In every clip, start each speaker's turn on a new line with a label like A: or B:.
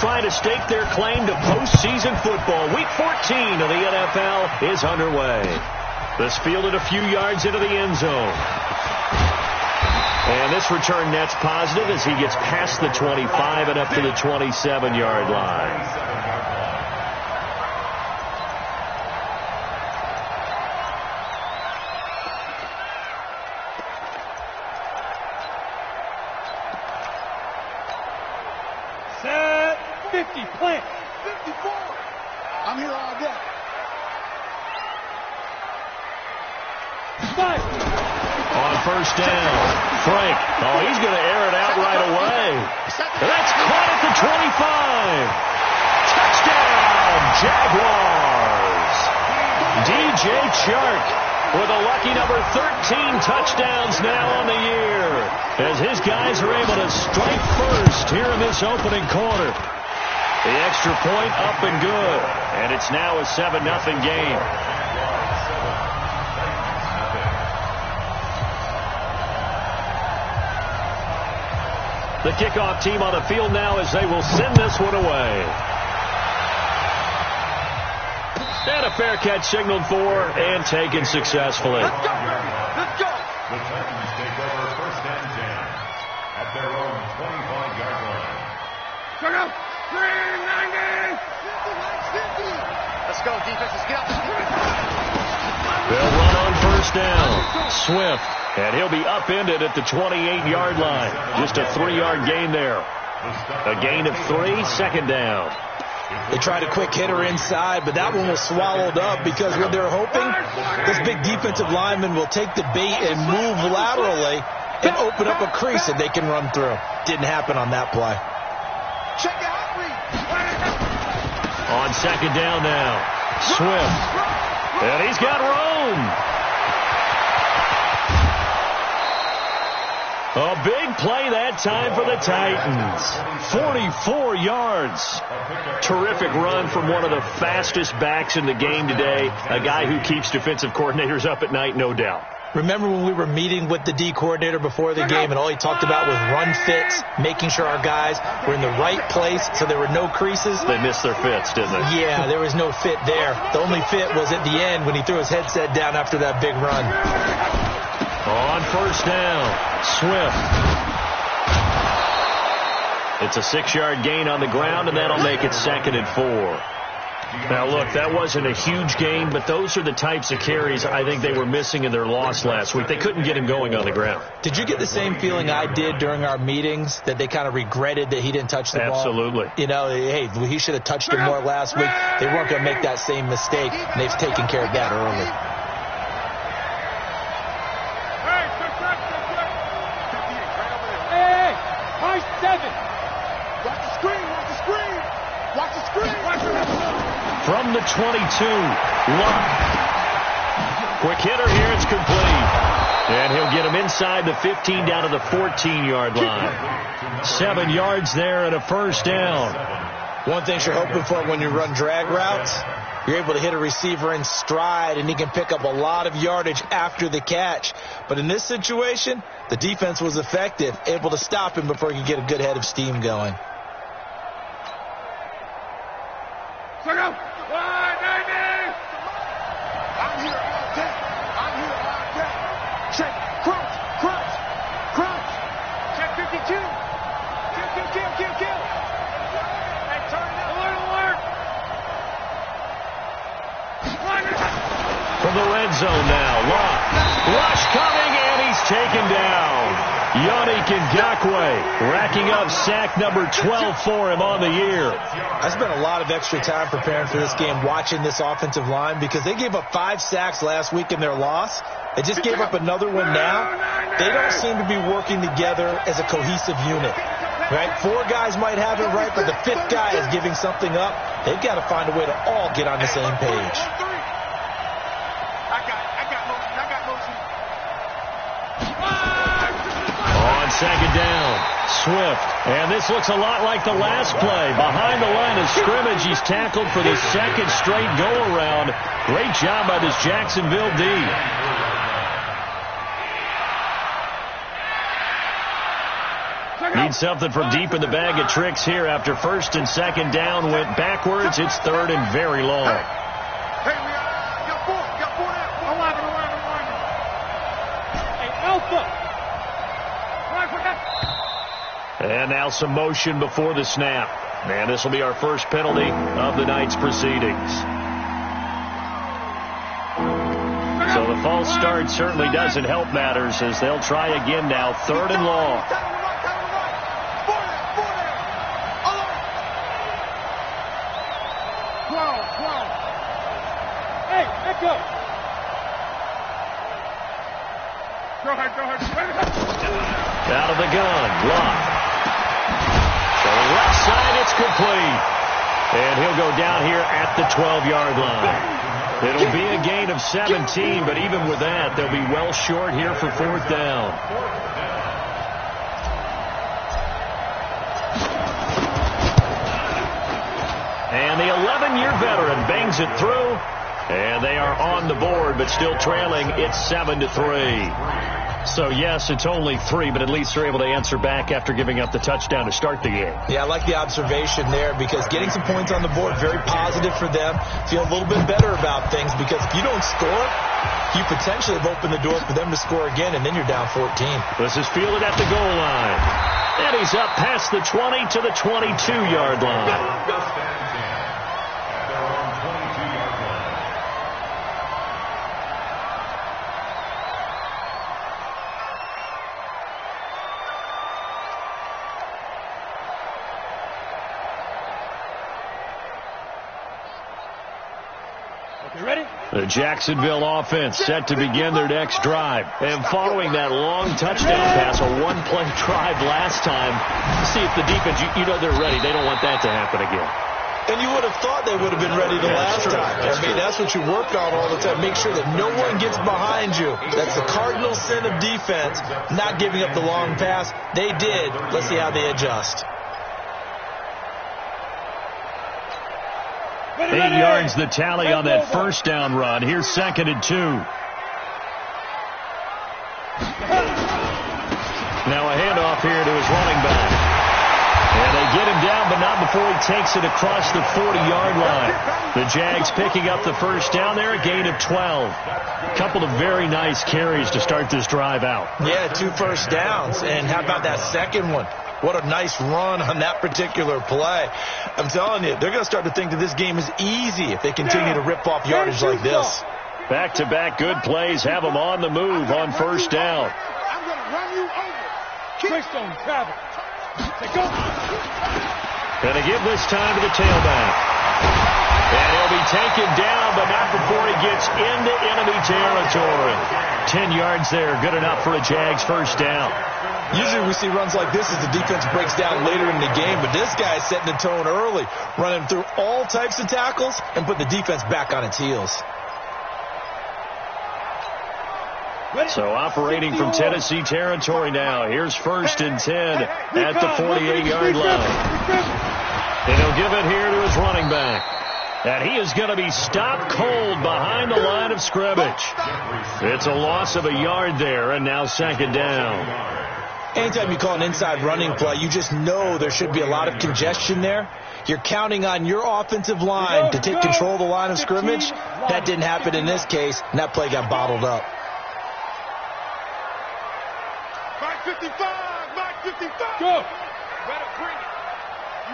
A: trying to stake their claim to postseason football. Week 14 of the NFL is underway. This fielded a few yards into the end zone. And this return net's positive as he gets past the 25 and up to the 27-yard line.
B: Set 50, plant 54. I'm here all day.
A: On first down, Frank. Oh, he's going to air it out right away. That's caught at the 25. Touchdown, Jaguars. DJ Chark with a lucky number 13 touchdowns now on the year, as his guys are able to strike first here in this opening quarter. The extra point up and good, and it's now a 7-0 game. The kickoff team on the field now as they will send this one away. And a fair catch signaled for and taken successfully.
B: Let's go! Let's go!
C: The Titans take over first and 10 at their own 25-yard line.
B: Turn up! 390! 50! Let's go, defenses. Get up!
A: They'll run on first down. Swift. And he'll be upended at the 28-yard line. Just a 3-yard gain there. A gain of 3, second down.
D: They tried a quick hitter inside, but that one was swallowed up because what they're hoping, this big defensive lineman will take the bait and move laterally and open up a crease that they can run through. Didn't happen on that play.
B: Check out!
A: On second down now, Swift. And he's got room. A big play that time for the Titans. 44 yards. Terrific run from one of the fastest backs in the game today. A guy who keeps defensive coordinators up at night, no doubt.
D: Remember when we were meeting with the D coordinator before the game and all he talked about was run fits, making sure our guys were in the right place so there were no creases?
A: They missed their fits, didn't they?
D: Yeah, there was no fit there. The only fit was at the end when he threw his headset down after that big run.
A: On first down, Swift. It's a 6-yard gain on the ground, and that'll make it 2nd and 4. Now, look, that wasn't a huge gain, but those are the types of carries I think they were missing in their loss last week. They couldn't get him going on the ground.
D: Did you get the same feeling I did during our meetings, that they kind of regretted that he didn't touch the ball?
A: Absolutely.
D: You know, hey, he should have touched him more last week. They weren't going to make that same mistake, and they've taken care of that early.
A: From the 22, Luck. Quick hitter here, it's complete. And he'll get him inside the 15 down to the 14-yard line. 7 yards there and a first down.
D: One thing you're hoping for when you run drag routes, you're able to hit a receiver in stride and he can pick up a lot of yardage after the catch. But in this situation, the defense was effective, able to stop him before he could get a good head of steam going.
B: I'm here all day. I'm here all day. Check. Crunch. Crunch. Crunch. Check 52. Kill. Hey, turn it up. Alert.
A: From the red zone now, Luck. Rush coming, and he's taken down. Yannick Ngakoue racking up sack number 12 for him on the year.
D: I spent a lot of extra time preparing for this game, watching this offensive line, because they gave up 5 sacks last week in their loss. They just gave up another one now. They don't seem to be working together as a cohesive unit. Right? 4 guys might have it right, but the 5th guy is giving something up. They've got to find a way to all get on the same page.
A: On second down, Swift. And this looks a lot like the last play. Behind the line of scrimmage, he's tackled for the 2nd straight go-around. Great job by this Jacksonville D. Need something from deep in the bag of tricks here after first and second down went backwards. It's third and very long.
B: Hey, we got four. Got four now. Alive. Hey, Alpha.
A: And now some motion before the snap. And this will be our first penalty of the night's proceedings. So the false start certainly doesn't help matters as they'll try again now. Third and long.
B: Hey, let go. Go ahead.
A: Out of the gun. Lock. So left side, it's complete. And he'll go down here at the 12-yard line. It'll be a gain of 17, but even with that, they'll be well short here for fourth down. And the 11-year veteran bangs it through. And they are on the board, but still trailing. It's 7-3. So, yes, it's only 3, but at least they're able to answer back after giving up the touchdown to start the game.
D: Yeah, I like the observation there because getting some points on the board, very positive for them. Feel a little bit better about things because if you don't score, you potentially have opened the door for them to score again, and then you're down 14.
A: This is fielded at the goal line. And he's up past the 20 to the 22-yard line. The Jacksonville offense set to begin their next drive. And following that long touchdown pass, a one-play drive last time, see if the defense, you know they're ready. They don't want that to happen again.
D: And you would have thought they would have been ready the last time. That's what you work on all the time. Make sure that no one gets behind you. That's the cardinal sin of defense, not giving up the long pass. They did. Let's see how they adjust.
A: 8 yards the tally on that first down run. Here's 2nd and 2. Now a handoff here to his running back. And they get him down, but not before he takes it across the 40-yard line. The Jags picking up the first down there, a gain of 12. A couple of very nice carries to start this drive out.
D: Yeah, 2 first downs. And how about that second one? What a nice run on that particular play. I'm telling you, they're going to start to think that this game is easy if they continue to rip off yardage like this.
A: Back-to-back good plays have them on the move on first down.
B: I'm going to run you over. Keystone travel.
A: Going to give this time to the tailback. And he'll be taken down, but not before he gets into enemy territory. 10 yards there, good enough for a Jags first down.
D: Usually we see runs like this as the defense breaks down later in the game, but this guy's setting the tone early, running through all types of tackles and put the defense back on its heels.
A: So operating from Tennessee territory now. Here's 1st and 10 at the 48-yard line. And he'll give it here to his running back. And he is going to be stopped cold behind the line of scrimmage. It's a loss of a yard there, and now 2nd down.
D: Anytime you call an inside running play, you just know there should be a lot of congestion there. You're counting on your offensive line to take control of the line of scrimmage. That didn't happen in this case, and that play got bottled up.
B: Mike 55. Go. You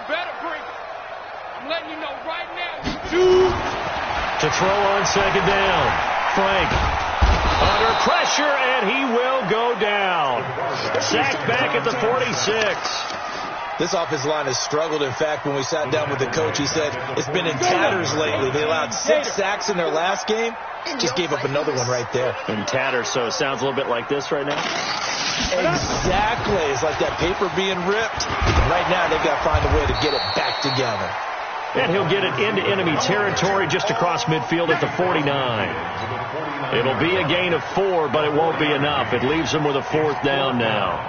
B: better bring it. I'm letting you know right now.
A: To throw on 2nd down. Frank. Under pressure, and he will go down. Sacked back at the 46.
D: This offensive line has struggled. In fact, when we sat down with the coach, he said it's been in tatters lately. They allowed 6 sacks in their last game. Just gave up another one right there.
A: In tatters, so it sounds a little bit like this right now?
D: Exactly. It's like that paper being ripped. Right now, they've got to find a way to get it back together.
A: And he'll get it into enemy territory just across midfield at the 49. It'll be a gain of 4, but it won't be enough. It leaves them with a 4th down now.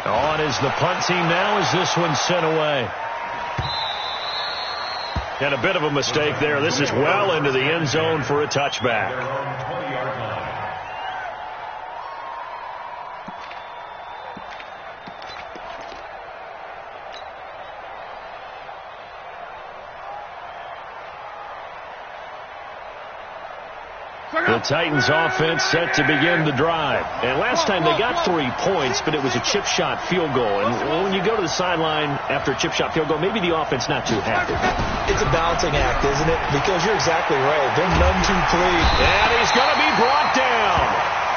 A: On is the punt team now as this one's sent away. And a bit of a mistake there. This is well into the end zone for a touchback. The Titans offense set to begin the drive. And last time they got 3 points, but it was a chip shot field goal. And when you go to the sideline after a chip shot field goal, maybe the offense not too happy.
D: It's a balancing act, isn't it? Because you're exactly right. They're none too clean.
A: And he's going to be brought down.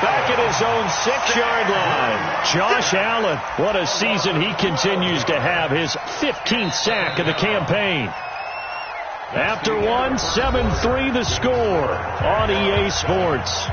A: Back at his own 6-yard line. Josh Allen, what a season he continues to have. His 15th sack of the campaign. After one, 7-3 the score on EA Sports.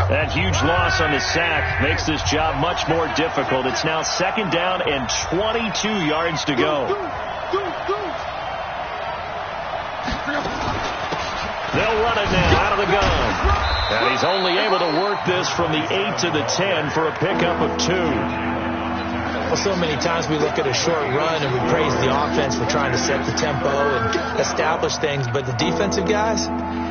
A: That huge loss on the sack makes this job much more difficult. It's now 2nd down and 22 yards to go. They'll run it now out of the gun. And he's only able to work this from the 8 to the 10 for a pickup of 2.
D: Well, so many times we look at a short run and we praise the offense for trying to set the tempo and establish things. But the defensive guys,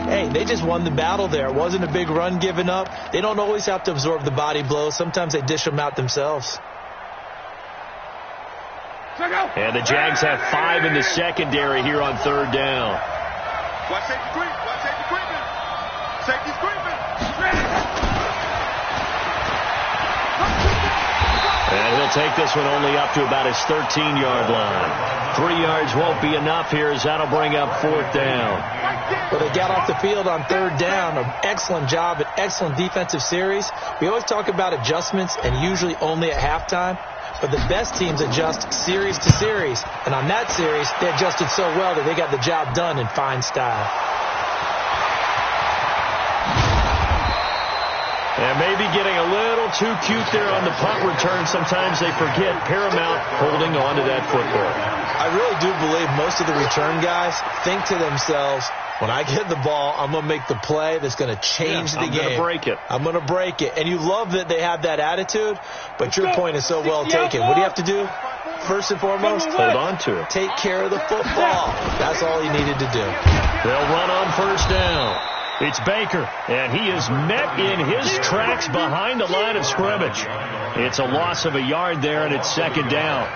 D: hey, they just won the battle there. It wasn't a big run given up. They don't always have to absorb the body blows. Sometimes they dish them out themselves.
A: And the Jags have 5 in the secondary here on 3rd down.
B: Watch safety creep. Watch safety creeping. Safety's creeping.
A: And he'll take this one only up to about his 13-yard line. 3 yards won't be enough here as that'll bring up 4th down.
D: Well, they got off the field on 3rd down. An excellent job, an excellent defensive series. We always talk about adjustments and usually only at halftime. But the best teams adjust series to series. And on that series, they adjusted so well that they got the job done in fine style.
A: And maybe getting a little too cute there on the punt return. Sometimes they forget paramount holding on to that football.
D: I really do believe most of the return guys think to themselves, when I get the ball, I'm going to make the play that's going to change the game.
A: I'm going to break it.
D: I'm going to break it. And you love that they have that attitude, but your point is so well taken. What do you have to do? First and foremost,
A: hold on to it.
D: Take care of the football. That's all he needed to do.
A: They'll run on 1st down. It's Baker, and he is met in his tracks behind the line of scrimmage. It's a loss of a yard there, and it's 2nd down.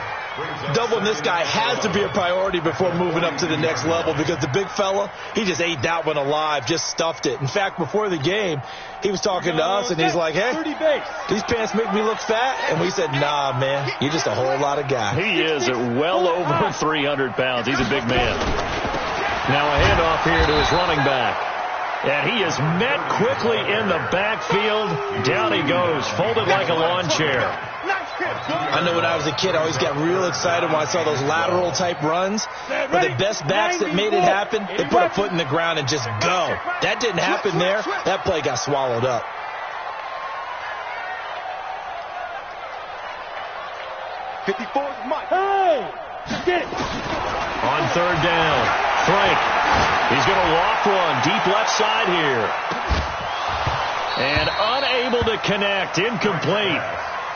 D: Doubling this guy has to be a priority before moving up to the next level because the big fella, he just ate that one alive, just stuffed it. In fact, before the game, he was talking to us, and he's like, hey, these pants make me look fat. And we said, nah, man, you're just a whole lot of guy.
A: He is at well over 300 pounds. He's a big man. Now a handoff here to his running back. And he is met quickly in the backfield. Down he goes, folded like a lawn chair.
D: I know when I was a kid, I always got real excited when I saw those lateral type runs. But the best backs that made it happen, they put a foot in the ground and just go. That didn't happen there. That play got swallowed up.
A: On 3rd down, Frank. He's going to walk one deep left side here. And unable to connect, incomplete.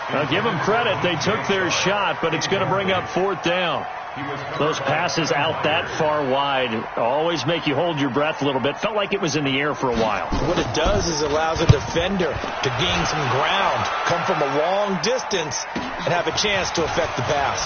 A: Now, give them credit. They took their shot, but it's going to bring up 4th down. Those passes out that far wide always make you hold your breath a little bit. Felt like it was in the air for a while.
D: What it does is it allows a defender to gain some ground, come from a long distance, and have a chance to affect the pass.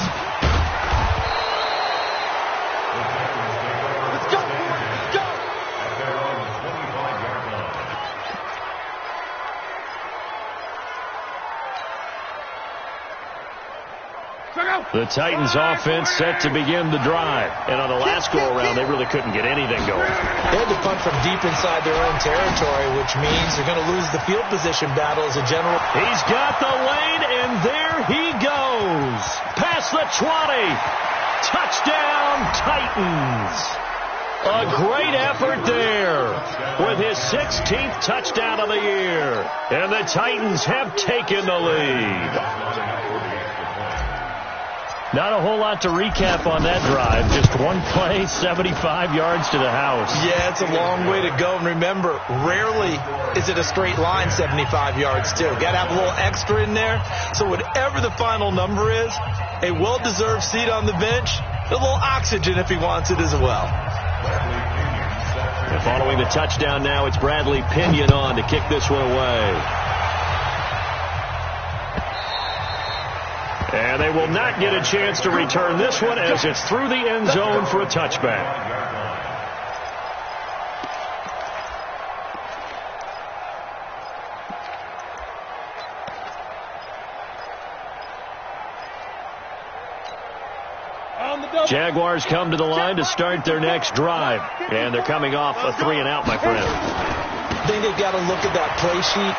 A: The Titans offense set to begin the drive. And on the last go-around, they really couldn't get anything going.
D: They had to punt from deep inside their own territory, which means they're going to lose the field position battle as a general.
A: He's got the lane, and there he goes. Past the 20. Touchdown, Titans. A great effort there with his 16th touchdown of the year. And the Titans have taken the lead. Not a whole lot to recap on that drive. Just one play, 75 yards to the house.
D: Yeah, it's a long way to go. And remember, rarely is it a straight line 75 yards, too. Got to have a little extra in there. So whatever the final number is, a well-deserved seat on the bench, a little oxygen if he wants it as well.
A: And following the touchdown now, it's Bradley Pinion on to kick this one away. And they will not get a chance to return this one as it's through the end zone for a touchback. Jaguars come to the line to start their next drive. And they're coming off a 3-and-out, my friend.
D: I think they've got to look at that play sheet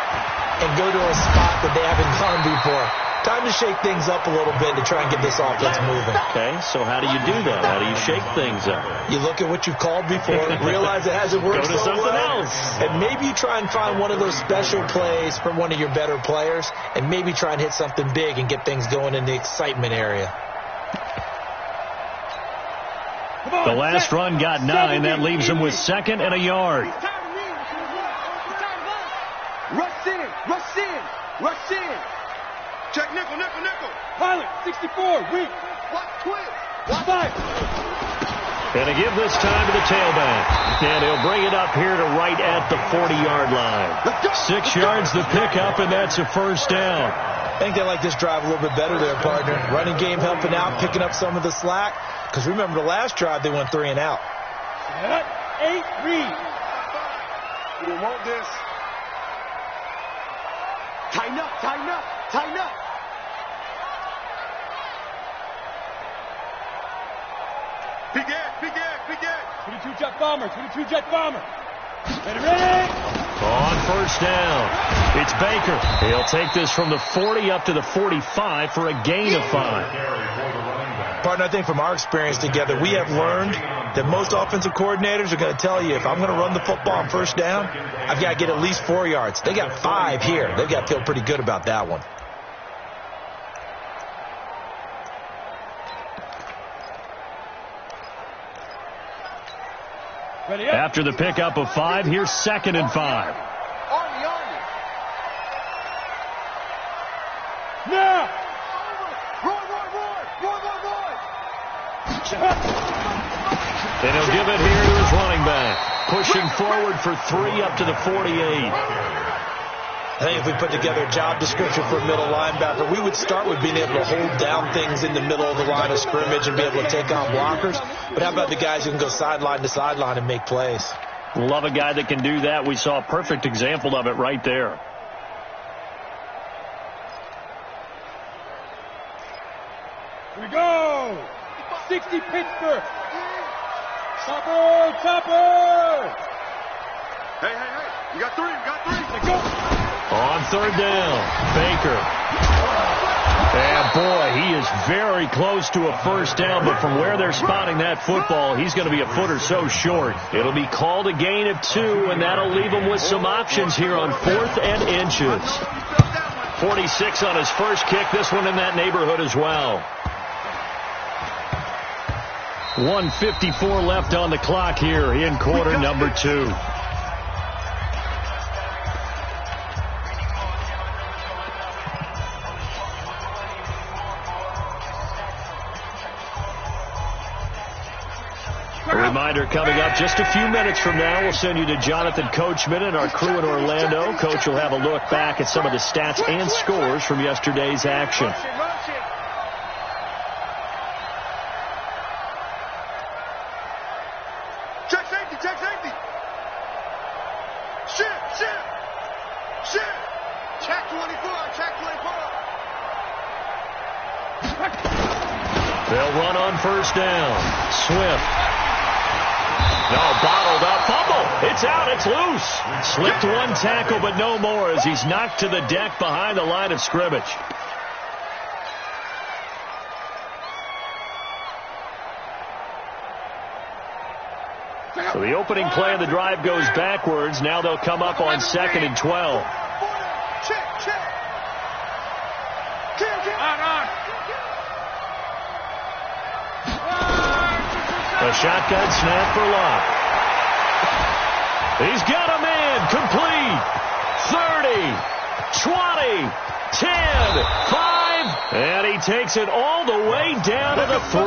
D: and go to a spot that they haven't gone before. Time to shake things up a little bit to try and get this offense moving.
A: Okay, so how do you do that? How do you shake things up?
D: You look at what you've called before, realize it hasn't worked
A: Go to something else.
D: And maybe you try and find one of those special plays from one of your better players, and maybe try and hit something big and get things going in the excitement area.
A: The last run got 9. That leaves him with 2nd and a yard.
B: Rush in, rush in, rush in. Check nickel, nickel, nickel. Pilot, 64, weak. What? Twist. What? 5.
A: And to give this time to the tailback. And he'll bring it up here to right at the 40-yard line. 6 yards the pickup, and that's a first down.
D: I think they like this drive a little bit better there, partner. Running game helping out, picking up some of the slack. Because remember, the last drive, they went 3-and-out.
B: 8, read. You don't want this. Tighten up, tighten up, tighten up. Big ass, big ass, big ass. 22 jet bomber, 22 jet bomber. Ready?
A: On first down, it's Baker. He'll take this from the 40 up to the 45 for a gain of 5.
D: Partner, I think from our experience together, we have learned that most offensive coordinators are going to tell you, if I'm going to run the football on first down, I've got to get at least 4 yards. They got 5 here. They've got to feel pretty good about that one.
A: After the pickup of 5, here's 2nd and 5.
B: Now! Roar, roar, roar! Roar, roar, roar!
A: And he'll give it here to his running back. Pushing forward for 3 up to the 48.
D: I think if we put together a job description for a middle linebacker, we would start with being able to hold down things in the middle of the line of scrimmage and be able to take on blockers. But how about the guys who can go sideline to sideline and make plays?
A: Love a guy that can do that. We saw a perfect example of it right there.
B: Here we go! 60 Pittsburgh! Chopper! Chopper! Hey, hey, hey! You got 3, you got 3! Let's go!
A: On third down, Baker. And boy, he is very close to a first down, but from where they're spotting that football, he's going to be a foot or so short. It'll be called a gain of 2, and that'll leave him with some options here on 4th and inches. 46 on his first kick, this one in that neighborhood as well. 1:54 left on the clock here in quarter number 2. A reminder coming up just a few minutes from now, we'll send you to Jonathan Coachman and our crew in Orlando. Coach will have a look back at some of the stats and scores from yesterday's action.
B: Check safety, check safety. Shit, shit, shit. Check 24, check 24.
A: They'll run on first down. Swift. No, bottled up. Fumble. It's out. It's loose. Slipped one tackle, but no more as he's knocked to the deck behind the line of scrimmage. So the opening play of the drive goes backwards. Now they'll come up on 2nd and 12.
B: Check, check. On.
A: A shotgun snap for Locke. He's got a man. Complete. 30, 20, 10, 5. And he takes it all the way down to the 3.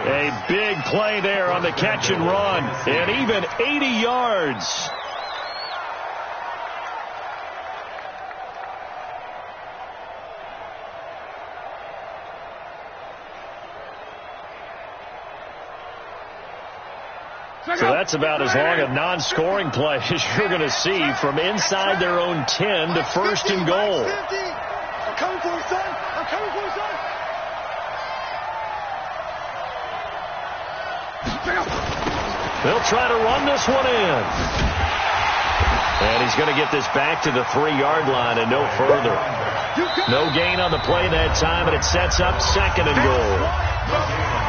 A: A big play there on the catch and run. And even 80 yards. So that's about as long a non-scoring play as you're going to see from inside their own 10 to first and goal.
B: I'm coming for you, son. I'm coming for you, son.
A: They'll try to run this one in. And he's going to get this back to the 3-yard line and no further. No gain on the play that time, and it sets up second and goal.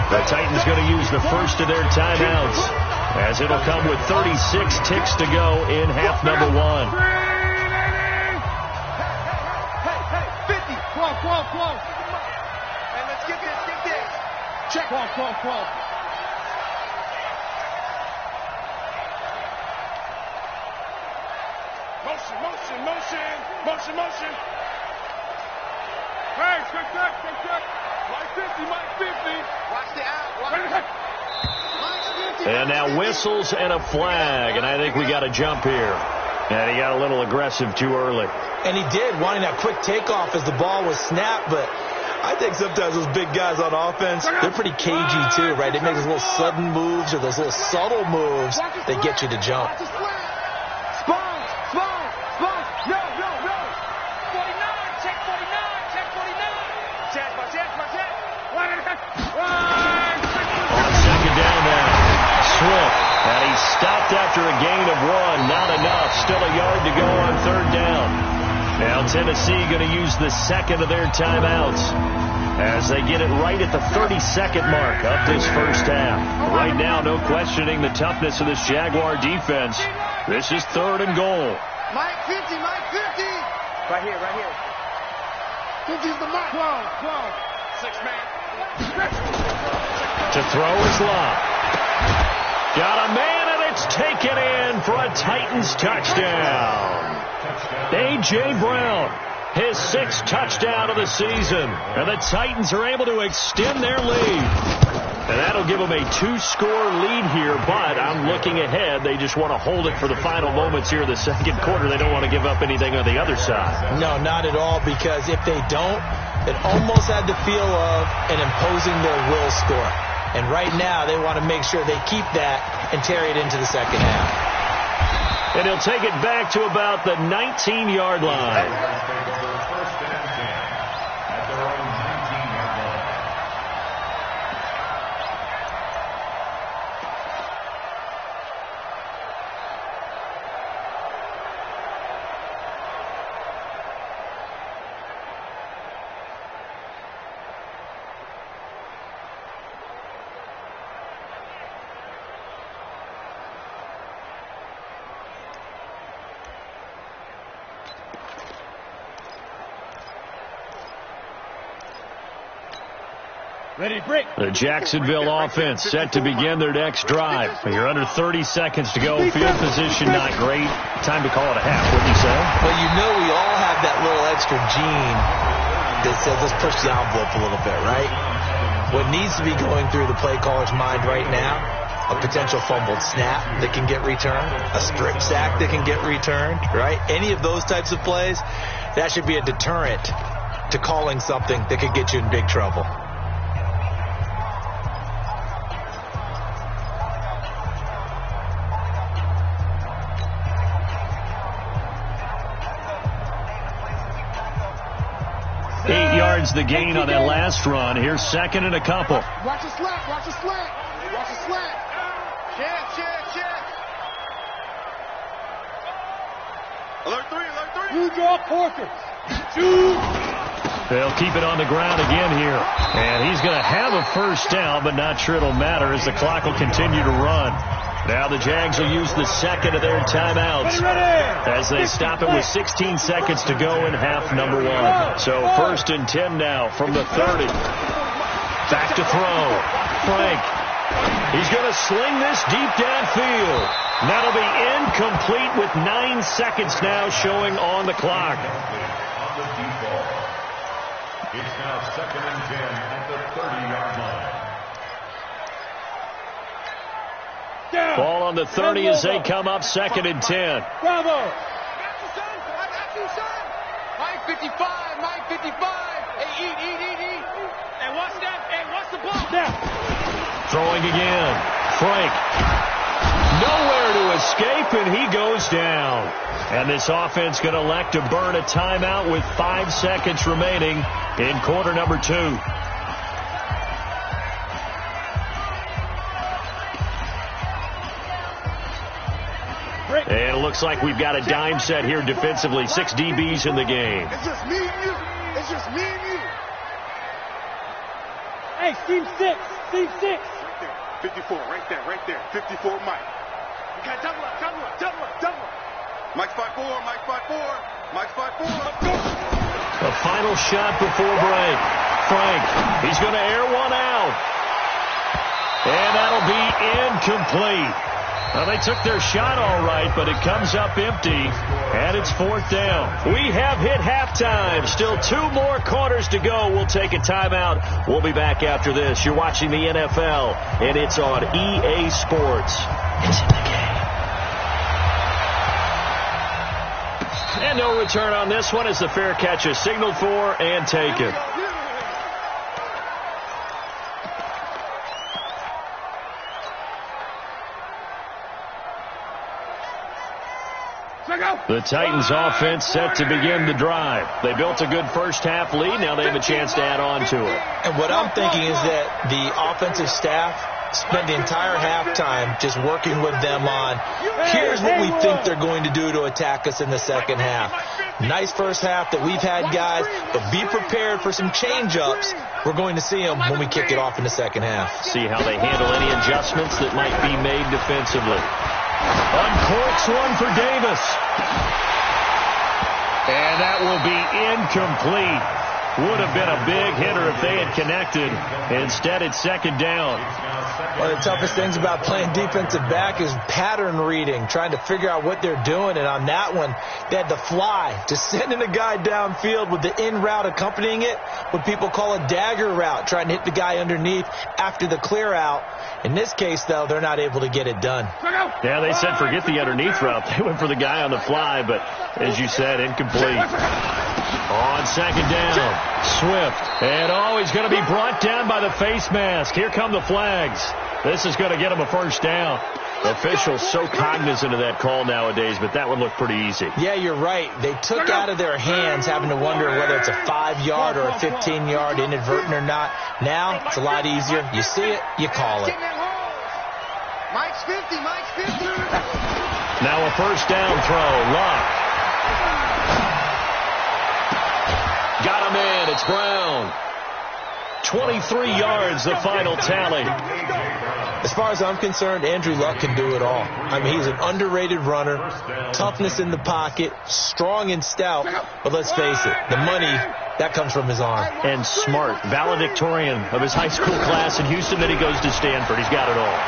A: The Titans going to use the first of their timeouts, as it'll come with 36 ticks to go in half number 1.
B: Hey, 50. Close. Hey, let's get this. Check. Close. Motion. Hey, check. Mike 50. Watch the out.
A: And now whistles and a flag, and I think we got a jump here. And he got a little aggressive too early.
D: And he did, wanting that quick takeoff as the ball was snapped, but I think sometimes those big guys on offense, they're pretty cagey too, right? They make those little sudden moves or those little subtle moves that get you to jump.
B: Spawn. No. 49, check 49. Check.
A: On second down now, Swift. And he's stopped after a gain of 1. Not enough. Still a yard to go on third down. Now Tennessee going to use the second of their timeouts as they get it right at the 30-second mark of this first half. Right now, no questioning the toughness of this Jaguar defense. This is third and goal.
B: Mike 50. Right here. 50's the mark. Close. 6-man.
A: To throw is Locke. Got a man, and it's taken in for a Titans touchdown. A.J. Brown, his 6th touchdown of the season. And the Titans are able to extend their lead. And that'll give them a 2-score lead here, but I'm looking ahead. They just want to hold it for the final moments here in the second quarter. They don't want to give up anything on the other side.
D: No, not at all, because if they don't, it almost had the feel of an imposing their will score. And right now, they want to make sure they keep that and carry it into the second half.
A: And he'll take it back to about the 19-yard line.
B: Ready, break.
A: The Jacksonville offense set to begin their next drive. You're under 30 seconds to go. Field position not great. Time to call it a half, wouldn't you say?
D: Well, you know we all have that little extra gene that says let's push the envelope a little bit, right? What needs to be going through the play caller's mind right now, a potential fumbled snap that can get returned, a strip sack that can get returned, right? Any of those types of plays, that should be a deterrent to calling something that could get you in big trouble.
A: The gain on that last run. Here's second and a couple.
B: Watch the slant. Check. Alert 3. You draw Porter.
A: They'll keep it on the ground again here. And he's going to have a first down, but not sure it'll matter as the clock will continue to run. Now the Jags will use the second of their timeouts as they stop it with 16 seconds to go in half number 1. So first and 10 now from the 30. Back to throw. Frank He's going to sling this deep downfield. That'll be incomplete with 9 seconds now showing on the clock.
C: On the deep ball. It's now 2nd and 10 at the 30-yard line.
A: Ball on the 30 as they come up 2nd and 10.
B: Bravo! Mike 55, Mike 55. Hey, eat. Hey, watch that. Hey, watch the ball. Now.
A: Throwing again. Frank. Nowhere to escape, and he goes down. And this offense going to elect to burn a timeout with 5 seconds remaining in quarter number 2. And it looks like we've got a dime set here defensively. 6 DBs in the game.
B: It's just me and you. It's just me and you. Hey, Steve 6. Steve 6. Right there. 54, right there. 54, Mike. You got double up. Mike's 5'4", Mike's 5'4". Let's go.
A: The final shot before break. Frank, he's going to air one out. And that'll be incomplete. Well, they took their shot all right, but it comes up empty, and it's 4th down. We have hit halftime. Still 2 more quarters to go. We'll take a timeout. We'll be back after this. You're watching the NFL, and it's on EA Sports. It's in the game. And no return on this one as the fair catch is signaled for and taken. The Titans offense set to begin the drive. They built a good first half lead. Now they have a chance to add on to it.
D: And what I'm thinking is that the offensive staff spent the entire halftime just working with them on, here's what we think they're going to do to attack us in the second half. Nice first half that we've had, guys, but be prepared for some change-ups. We're going to see them when we kick it off in the second half.
A: See how they handle any adjustments that might be made defensively. Uncorks one for Davis. And that will be incomplete. Would have been a big hitter if they had connected. Instead, it's 2nd down.
D: One of the toughest things about playing defensive back is pattern reading, trying to figure out what they're doing. And on that one, they had to fly, just sending a guy downfield with the in route accompanying it, what people call a dagger route, trying to hit the guy underneath after the clear out. In this case, though, they're not able to get it done.
A: Yeah, they said forget the underneath route. They went for the guy on the fly, but as you said, incomplete. On 2nd down, Swift. And he's going to be brought down by the face mask. Here come the flags. This is going to get him a first down. Officials so cognizant of that call nowadays, but that would look pretty easy.
D: Yeah, you're right. They took out of their hands having to wonder whether it's a 5-yard or a 15-yard inadvertent or not. Now, it's a lot easier. You see it, you call it.
B: Mike's 50.
A: Now a first down throw. Luck. Got him in. It's Brown. 23 yards, the final tally.
D: As far as I'm concerned, Andrew Luck can do it all. I mean, he's an underrated runner, toughness in the pocket, strong and stout. But let's face it, the money, that comes from his arm.
A: And smart, valedictorian of his high school class in Houston. Then he goes to Stanford. He's got it all.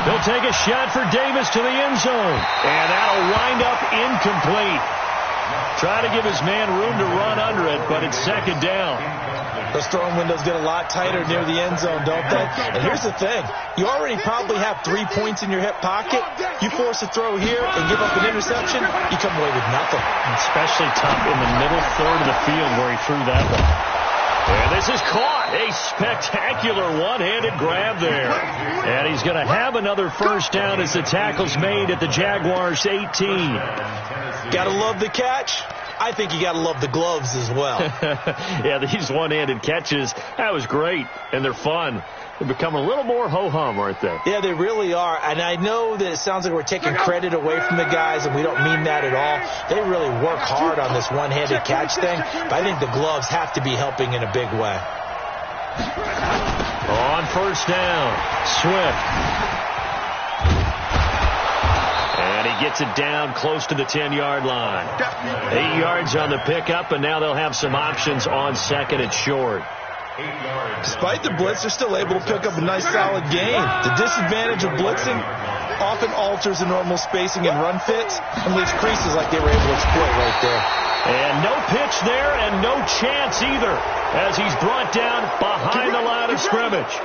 A: He'll take a shot for Davis to the end zone. And that'll wind up incomplete. Try to give his man room to run under it, but it's 2nd down.
D: Those throwing windows get a lot tighter near the end zone, don't they? And here's the thing. You already probably have 3 points in your hip pocket. You force a throw here and give up an interception, you come away with nothing.
A: Especially tough in the middle third of the field where he threw that one. And this is caught. A spectacular one-handed grab there. And he's going to have another first down as the tackle's made at the Jaguars' 18.
D: Gotta love the catch. I think you gotta love the gloves as well.
A: Yeah, these one-handed catches, that was great. And they're fun. They've become a little more ho-hum, aren't they?
D: Yeah, they really are. And I know that it sounds like we're taking credit away from the guys, and we don't mean that at all. They really work hard on this one-handed catch thing, but I think the gloves have to be helping in a big way.
A: On first down, Swift. And he gets it down close to the 10-yard line. 8 yards on the pickup, and now they'll have some options on 2nd and short.
D: Despite the blitz, they're still able to pick up a nice solid gain. The disadvantage of blitzing often alters the normal spacing and run fits and leaves creases like they were able to exploit right there.
A: And no pitch there and no chance either as he's brought down behind the line of scrimmage.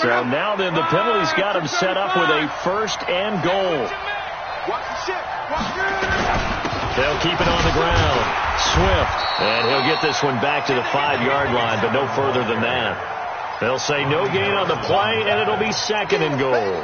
A: So now then the penalty's got him set up with a 1st and goal. They'll keep it on the ground. Swift, and he'll get this one back to the 5-yard line, but no further than that. They'll say no gain on the play, and it'll be 2nd and goal.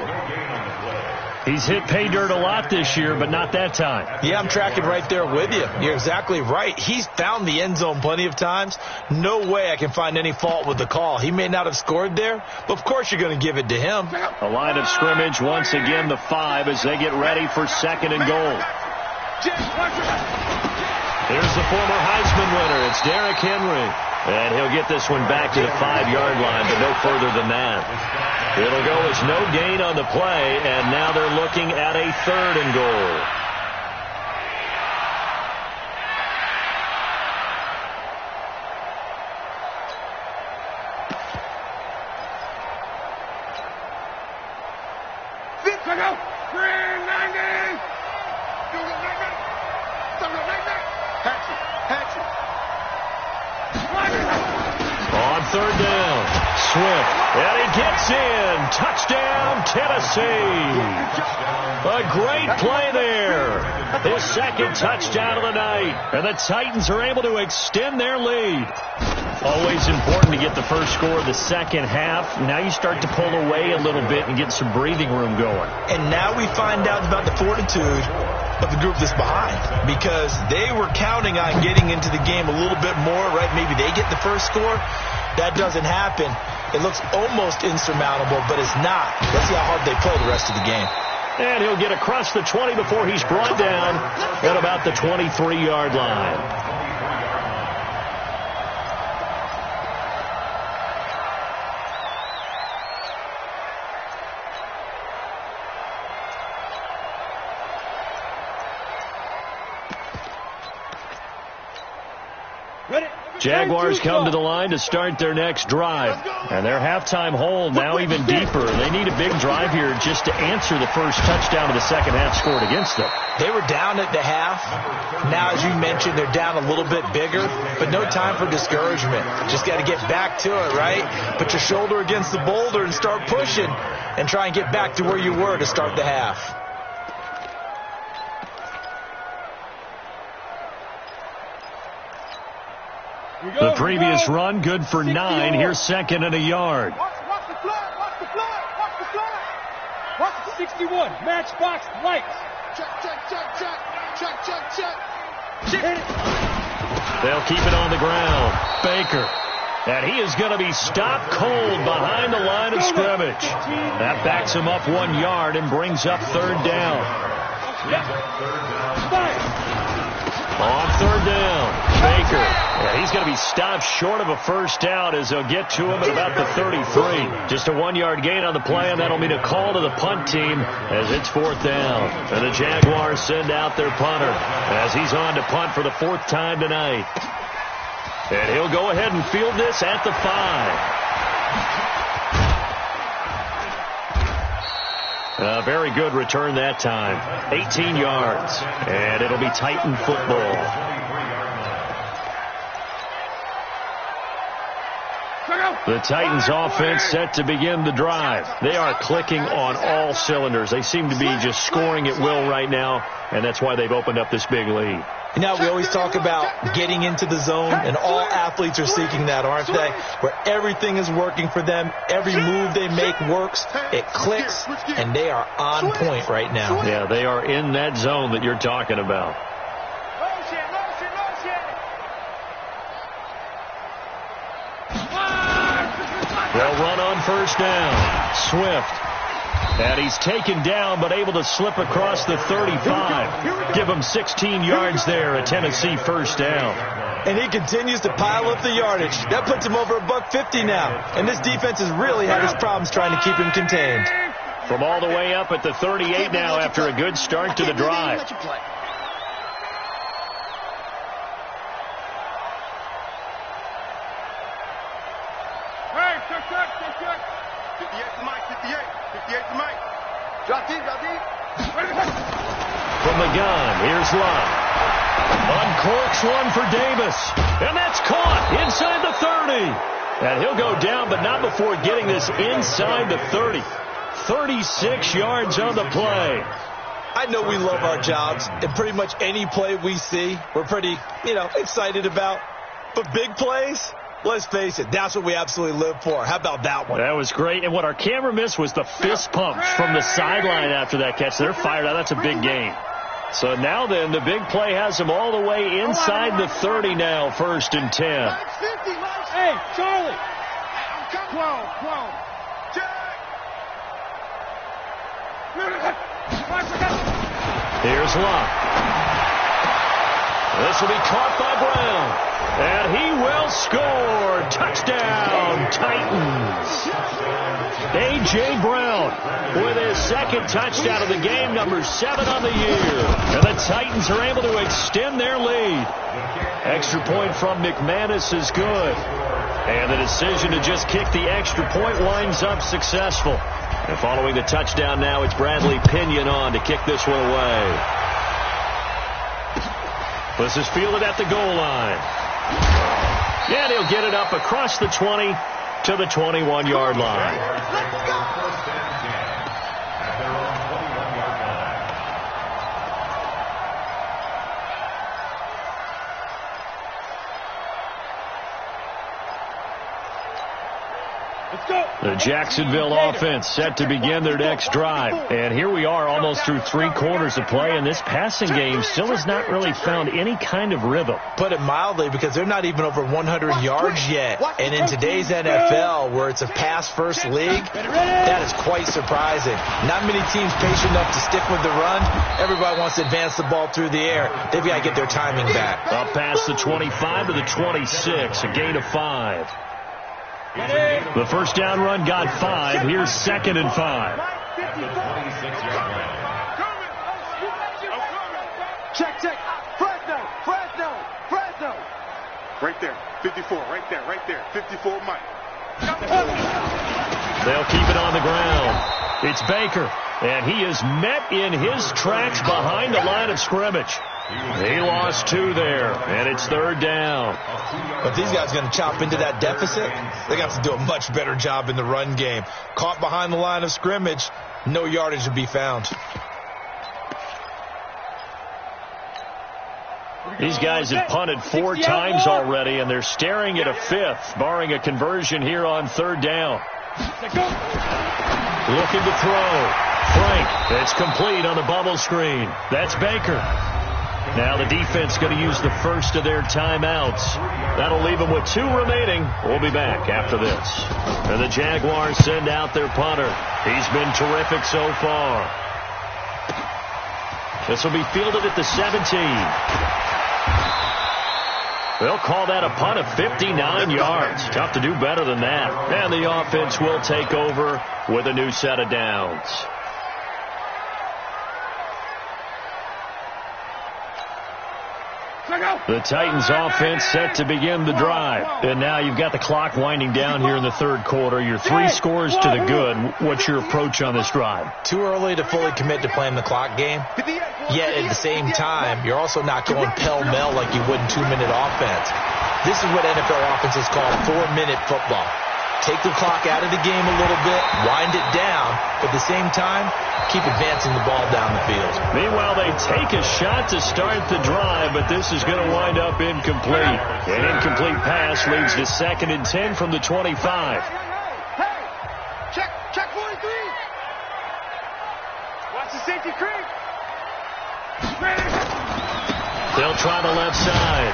A: He's hit pay dirt a lot this year, but not that time.
D: Yeah, I'm tracking right there with you. You're exactly right. He's found the end zone plenty of times. No way I can find any fault with the call. He may not have scored there, but of course you're going to give it to him.
A: A line of scrimmage, once again the 5 as they get ready for 2nd and goal. Here's the former Heisman winner. It's Derrick Henry. And he'll get this one back to the 5-yard line, but no further than that. It'll go as no gain on the play, and now they're looking at a 3rd and goal. On 3rd down, Swift, and he gets in. Touchdown, Tennessee. A great play there. His 2nd touchdown of the night, and the Titans are able to extend their lead. Always important to get the first score of the second half. Now you start to pull away a little bit and get some breathing room going.
D: And now we find out about the fortitude of the group that's behind, because they were counting on getting into the game a little bit more, right? Maybe they get the first score. That doesn't happen. It looks almost insurmountable, but it's not. Let's see how hard they play the rest of the game.
A: And he'll get across the 20 before he's brought down at about the 23-yard line. Jaguars come to the line to start their next drive. And their halftime hole now even deeper. They need a big drive here just to answer the first touchdown of the second half scored against them.
D: They were down at the half. Now, as you mentioned, they're down a little bit bigger, but no time for discouragement. Just got to get back to it, right? Put your shoulder against the boulder and start pushing and try and get back to where you were to start the half.
A: The previous run, good for 9. Here's 2nd and a yard.
E: Watch the flag. Watch the flag. Watch the flag. Watch the 61. Matchbox lights. Check.
A: They'll keep it on the ground. Baker. And he is going to be stopped cold behind the line of scrimmage. That backs him up 1 yard and brings up 3rd down. On 3rd down, Baker. Yeah, he's going to be stopped short of a first down as they'll get to him at about the 33. Just a 1-yard gain on the play, and that'll mean a call to the punt team as it's 4th down. And the Jaguars send out their punter as he's on to punt for the 4th time tonight. And he'll go ahead and field this at the 5. A very good return that time. 18 yards. And it'll be Titan football. The Titans offense set to begin the drive. They are clicking on all cylinders. They seem to be just scoring at will right now, and that's why they've opened up this big lead.
D: You know, we always talk about getting into the zone, and all athletes are seeking that, aren't they? Where everything is working for them, every move they make works, it clicks, and they are on point right now.
A: Yeah, they are in that zone that you're talking about. They'll run on first down. Swift. And he's taken down, but able to slip across the 35. Give him 16 yards there, a Tennessee first down.
D: And he continues to pile up the yardage. That puts him over $150 now. And this defense has really had its problems trying to keep him contained.
A: From all the way up at the 38 now after a good start to the drive.
B: 58 to Mike. Drop deep, drop deep.
A: From the gun, here's Love. Uncorks one for Davis. And that's caught inside the 30. And he'll go down, but not before getting this inside the 30. 36 yards on the play.
D: I know we love our jobs, and pretty much any play we see, we're pretty, excited about. But big plays, let's face it, that's what we absolutely live for. How about that one?
A: That was great. And what our camera missed was the fist pumps from the sideline after that catch. They're fired out. That's a big gain. So now then, the big play has them all the way inside the 30 now, 1st and 10.
E: Hey, Charlie. 12.
A: Here's Locke. This will be caught by Brown. And he will score. Touchdown, Titans. A.J. Brown with his second touchdown of the game, number 7 on the year. And the Titans are able to extend their lead. Extra point from McManus is good. And the decision to just kick the extra point winds up successful. And following the touchdown now, it's Bradley Pinion on to kick this one away. This is fielded at the goal line. And he'll get it up across the 20 to the 21-yard line. The Jacksonville offense set to begin their next drive. And here we are almost through 3 quarters of play, and this passing game still has not really found any kind of rhythm.
D: Put it mildly, because they're not even over 100 yards yet. And in today's NFL, where it's a pass-first league, that is quite surprising. Not many teams patient enough to stick with the run. Everybody wants to advance the ball through the air. They've got to get their timing back.
A: Up past the 25 to the 26, a gain of 5. The first down run got 5. Here's 2nd and 5.
B: Check. Fresno. Right there. 54. Right there. 54, Mike.
A: They'll keep it on the ground. It's Baker, and he is met in his tracks behind the line of scrimmage. He lost 2 there, and it's 3rd down.
D: But these guys are going to chop into that deficit. They got to do a much better job in the run game. Caught behind the line of scrimmage, no yardage to be found.
A: These guys have punted 4 times already, and they're staring at a 5th, barring a conversion here on 3rd down. Looking to throw. Frank, it's complete on the bubble screen. That's Baker. Now the defense going to use the first of their timeouts. That'll leave them with 2 remaining. We'll be back after this. And the Jaguars send out their punter. He's been terrific so far. This will be fielded at the 17. They'll call that a punt of 59 yards. Tough to do better than that. And the offense will take over with a new set of downs. The Titans offense set to begin the drive. And now you've got the clock winding down here in the 3rd quarter. Your 3 scores to the good. What's your approach on this drive?
D: Too early to fully commit to playing the clock game. Yet at the same time, you're also not going pell-mell like you would in 2-minute offense. This is what NFL offenses call 4-minute football. Take the clock out of the game a little bit, wind it down, but at the same time, keep advancing the ball down the field.
A: Meanwhile, they take a shot to start the drive, but this is going to wind up incomplete. An incomplete pass leads to 2nd and 10 from the 25.
B: Hey! Check 43! Watch the safety creep!
A: They'll try the left side.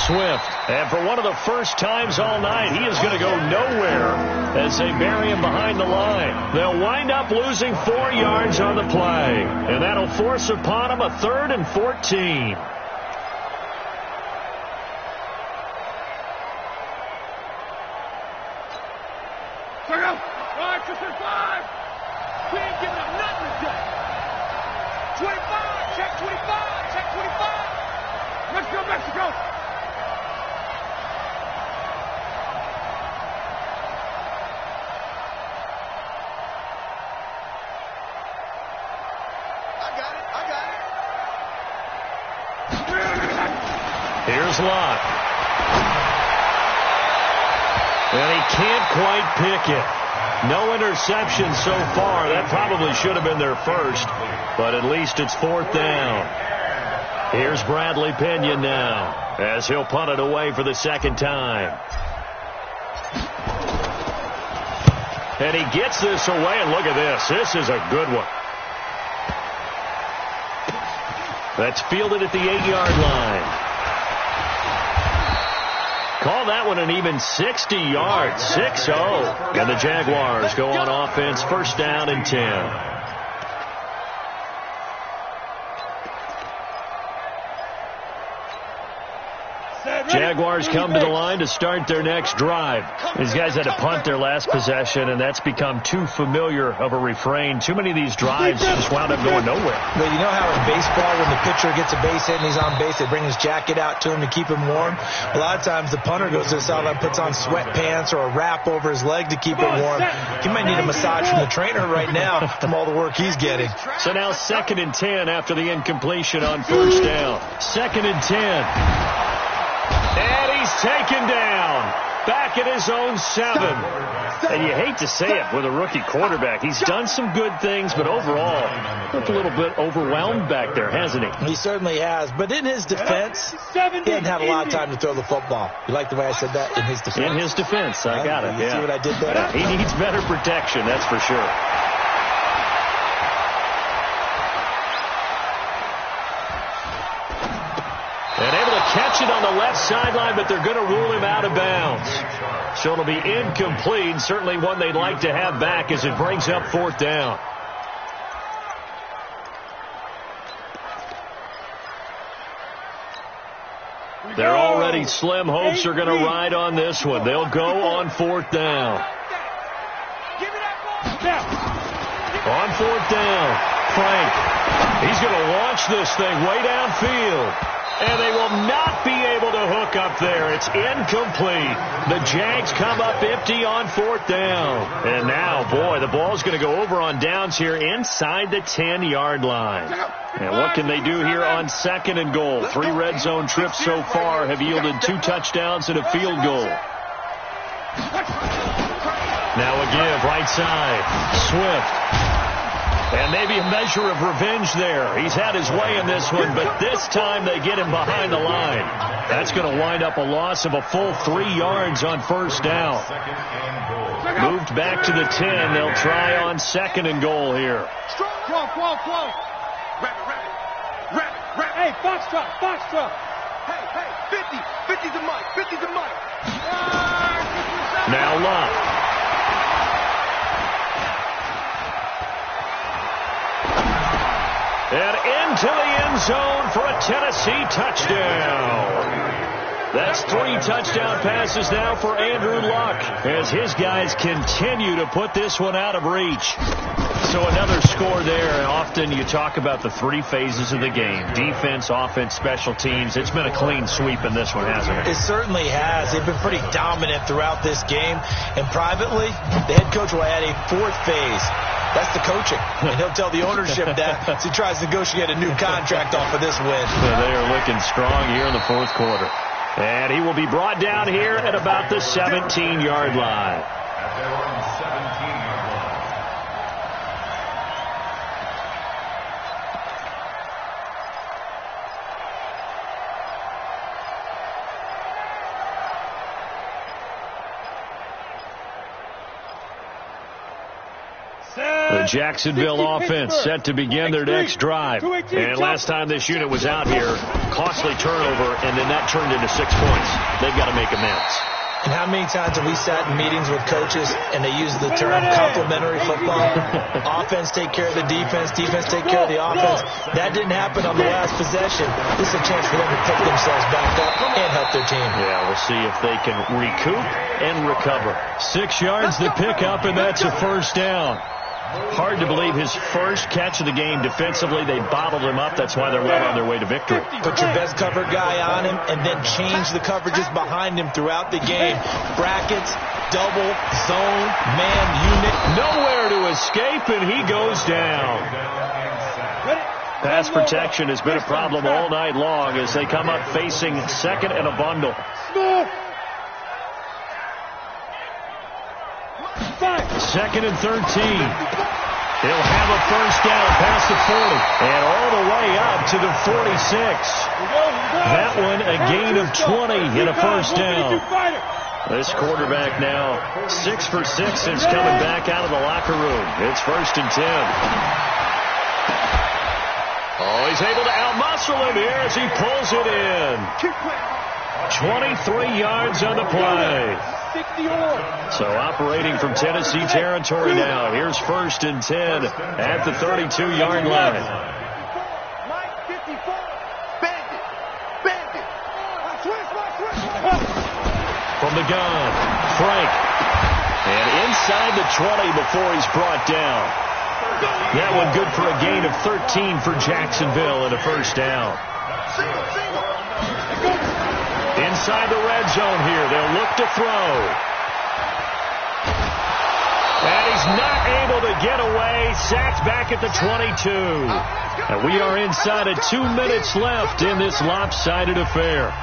A: Swift. And for one of the first times all night, he is going to go nowhere as they bury him behind the line. They'll wind up losing 4 yards on the play. And that'll force upon him a 3rd and 14.
E: Check out. 5, 5. We ain't giving up nothing today. 25. Check 25. Check 25. Let's go, Mexico.
A: is Luck. And he can't quite pick it. No interceptions so far. That probably should have been their first, but at least it's 4th down. Here's Bradley Pinion now, as he'll punt it away for the second time. And he gets this away, and look at this. This is a good one. That's fielded at the 8-yard line. Call that one an even 60 yards, 6-0. And the Jaguars go on offense, 1st down and 10. Jaguars come to the line to start their next drive. These guys had to punt their last possession, and that's become too familiar of a refrain. Too many of these drives just wound up going nowhere.
D: But you know how in baseball, when the pitcher gets a base hit and he's on base, they bring his jacket out to him to keep him warm? A lot of times the punter goes to the sideline, puts on sweatpants or a wrap over his leg to keep it warm. He might need a massage from the trainer right now from all the work he's getting.
A: So now 2nd and 10 after the incompletion on 1st down. 2nd and 10. And he's taken down. Back at his own 7. And you hate to say it with a rookie quarterback. He's done some good things, but overall, looked a little bit overwhelmed back there, hasn't he?
D: He certainly has. But in his defense, he didn't have a lot of time to throw the football. You like the way I said that? In his defense?
A: In his defense. I got it.
D: You see what I did there?
A: He needs better protection, that's for sure. And able to catch it on the left sideline, but they're going to rule him out of bounds. So it'll be incomplete. Certainly one they'd like to have back as it brings up 4th down. They're already slim hopes are going to ride on this one. They'll go on 4th down. On 4th down, Frank. He's going to launch this thing way downfield. And they will not be able to hook up there. It's incomplete. The Jags come up empty on 4th down. And now, boy, the ball's going to go over on downs here inside the 10-yard line. And what can they do here on 2nd and goal? 3 red zone trips so far have yielded 2 touchdowns and a field goal. Now a give, right side. Swift. And maybe a measure of revenge there. He's had his way in this one, but this time they get him behind the line. That's going to wind up a loss of a full 3 yards on 1st down. Moved back to the 10. They'll try on 2nd and goal here.
E: Hey, Foxtrot.
B: Hey, 50 to Mike.
A: Now Luck. And into the end zone for a Tennessee touchdown. That's 3 touchdown passes now for Andrew Luck as his guys continue to put this one out of reach. So another score there. And often you talk about the 3 phases of the game. Defense, offense, special teams. It's been a clean sweep in this one, hasn't it?
D: It certainly has. They've been pretty dominant throughout this game. And privately, the head coach will add a 4th phase. That's the coaching. And he'll tell the ownership that as he tries to negotiate a new contract off of this win.
A: So they are looking strong here in the 4th quarter. And he will be brought down here at about the 17-yard line. The Jacksonville offense set to begin their next drive. And last time this unit was out here, costly turnover, and then that turned into 6 points. They've got to make amends.
D: And how many times have we sat in meetings with coaches and they use the term complementary football? Offense take care of the defense, defense take care of the offense. That didn't happen on the last possession. This is a chance for them to pick themselves back up and help their team.
A: Yeah, we'll see if they can recoup and recover. 6 yards to pick up, and that's a 1st down. Hard to believe his first catch of the game defensively. They bottled him up. That's why they're well on their way to victory.
D: Put your best cover guy on him and then change the coverages behind him throughout the game. Brackets, double, zone, man, unit.
A: Nowhere to escape, and he goes down. Pass protection has been a problem all night long as they come up facing second and a bundle. Second and 13. He'll have a first down past the 40 and all the way up to the 46. That one a gain of 20 and a first down. This quarterback now 6 for 6 since coming back out of the locker room. It's first and 10. Oh, he's able to outmuscle him here as he pulls it in. 23 yards on the play. So operating from Tennessee territory now. Here's first and 10 at the 32-yard line. From the gun, Frank. And inside the 20 before he's brought down. That one good for a gain of 13 for Jacksonville and a first down. Inside the red zone here, they'll look to throw. And he's not able to get away. Sacked back at the 22. And we are inside of 2 minutes left in this lopsided affair.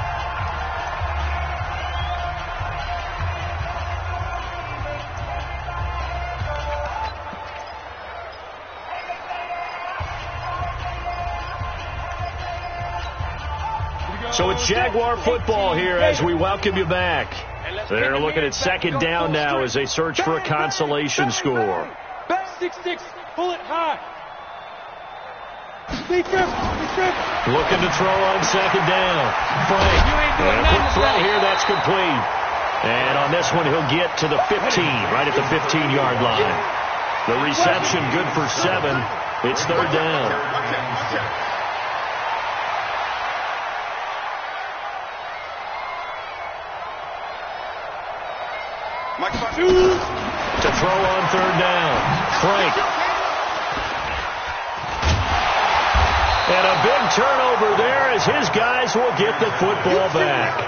A: So it's Jaguar football here as we welcome you back. They're looking at second down now as they search for a consolation score.
E: 6-6, pull it high.
A: Looking to throw on second down. Frank. And a quick throw here, that's complete. And on this one, he'll get to the 15, right at the 15-yard line. The reception good for 7. It's third down. To throw on third down. Frank. And a big turnover there as his guys will get the football back.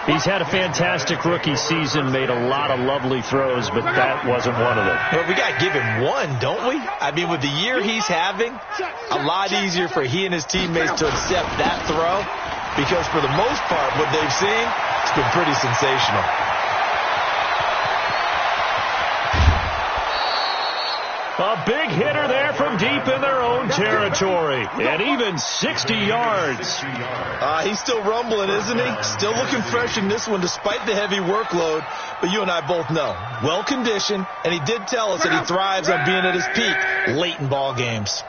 A: He's had a fantastic rookie season, made a lot of lovely throws, but that wasn't one of them.
D: Well, we got to give him one, don't we? I mean, with the year he's having, a lot easier for he and his teammates to accept that throw because for the most part, what they've seen, it's been pretty sensational.
A: A big hitter there from deep in their own territory. And even 60 yards.
D: He's still rumbling, isn't he? Still looking fresh in this one despite the heavy workload. But you and I both know, well-conditioned, and he did tell us that he thrives on being at his peak late in ball games.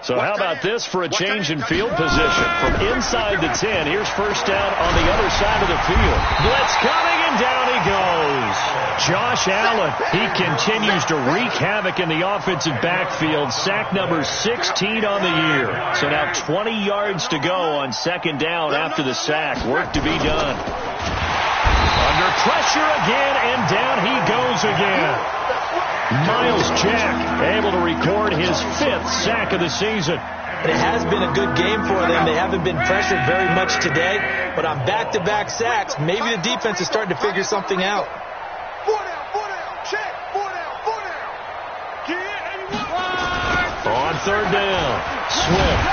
A: So how about this for a change in field position? From inside the 10, here's first down on the other side of the field. Blitz coming, and down he goes. Josh Allen, he continues to wreak havoc in the offensive backfield. Sack number 16 on the year. So now 20 yards to go on second down after the sack. Work to be done. Under pressure again, and down he goes again. Miles Jack able to record his 5th sack of the season.
D: It has been a good game for them. They haven't been pressured very much today, but on back-to-back sacks, maybe the defense is starting to figure something out.
B: 4 down, check, 4 down.
A: On third down, Swift.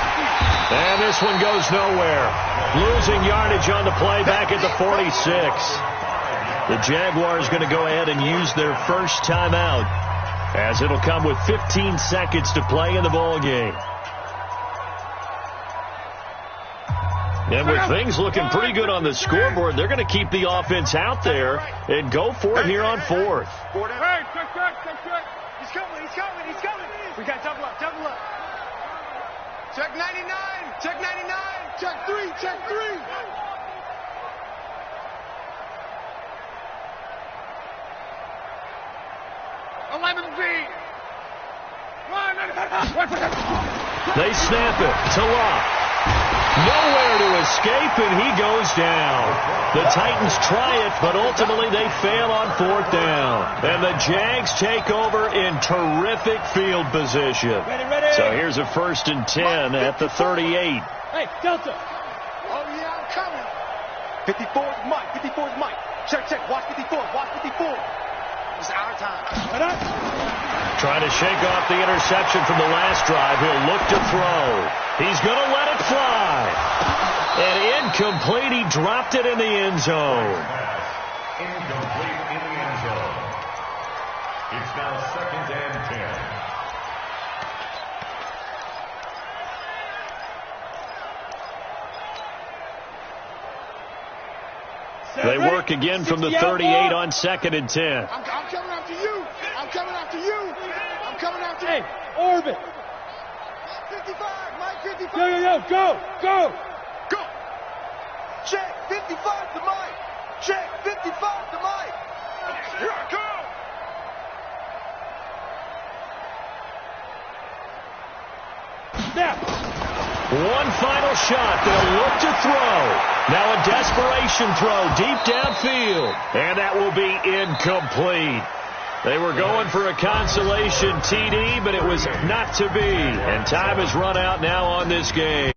A: And this one goes nowhere. Losing yardage on the play back at the 46. The Jaguars going to go ahead and use their first timeout, as it'll come with 15 seconds to play in the ball game. And with things looking pretty good on the scoreboard, they're going to keep the offense out there and go for it here on fourth.
E: Hey, check. He's coming. We got double up.
B: Check 99, check 3.
E: 11B.
A: They snap it to Locke. Nowhere to escape, and he goes down. The Titans try it, but ultimately they fail on fourth down. And the Jags take over in terrific field position.
E: Ready.
A: So here's a first and 10 at the 38.
E: Hey, Delta.
B: Oh, yeah, I'm coming.
E: 54's Mike. Check. Watch 54. It's our time.
A: Trying to shake off the interception from the last drive. He'll look to throw. He's going to let it fly. And incomplete. He dropped it in the end zone.
C: Incomplete in the end zone. It's now 2nd and 10.
A: They work again from the 38 on 2nd and 10.
B: I'm coming after you. I'm coming after you. I'm coming after you.
E: Hey, orbit.
B: 55, Mike 55.
E: Go.
B: Go. Check 55 to Mike. Check 55 to Mike. Here I come.
E: Snap.
A: One final shot. They'll look to throw. Now a desperation throw deep downfield. And that will be incomplete. They were going for a consolation TD, but it was not to be. And time has run out now on this game.